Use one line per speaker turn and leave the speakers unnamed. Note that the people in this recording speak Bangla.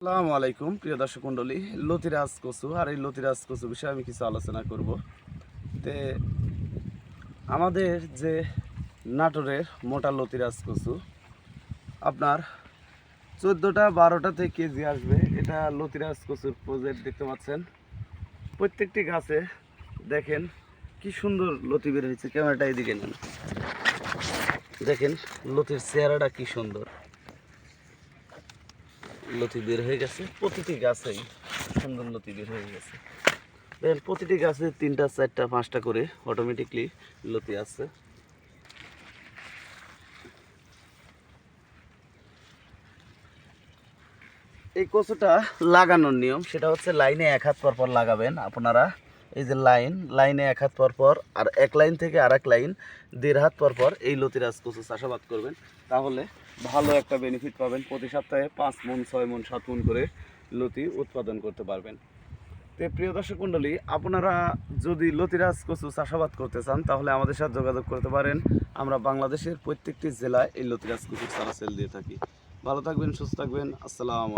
আসসালামু আলাইকুম প্রিয় দর্শক মণ্ডলী। লতিরাজ কচু আর এই লতিরাজ কচু বিষয়ে আমি কিছু আলোচনা করব। তে আমাদের যে নাটোরের মোটা লতিরাজ কচু আপনার 14-12টা কেজি আসবে। এটা লতিরাজ কচুর প্রজেক্ট দেখতে পাচ্ছেন। প্রত্যেকটি গাছে দেখেন কি সুন্দর লতি বের হয়েছে। ক্যামেরাটা এদিকে নেন, দেখেন লতির চেহারাটা কি সুন্দর। লতি বের হয়ে গেছে প্রতিটি গাছেই, সুন্দর লতি বের হয়ে গেছে। দেখেন প্রতিটি গাছে 3টা 4টা 5টা করে অটোমেটিকলি লতি আছে। এই কচুটা লাগানোর নিয়ম সেটা হচ্ছে লাইনে 1 হাত পর পর লাগাবেন আপনারা। এই যে লাইনে 1 হাত পর পর, আর এক লাইন থেকে আরেক লাইন 1.5 হাত পর পর এই লতিরাজ কচু চাষাবাদ করবেন। তাহলে ভালো একটা বেনিফিট পাবেন। প্রতি সপ্তাহে 5 মণ 6 মণ 7 মণ করে লতি উৎপাদন করতে পারবেন। তো প্রিয় দর্শক মণ্ডলী, আপনারা যদি লতিরাজ কচু চাষাবাদ করতে চান তাহলে আমাদের সাথে যোগাযোগ করতে পারেন। আমরা বাংলাদেশের প্রত্যেকটি জেলায় এই লতিরাজ কচুর চারা সেল দিয়ে থাকি। ভালো থাকবেন, সুস্থ থাকবেন। আসসালামু আলাইকুম।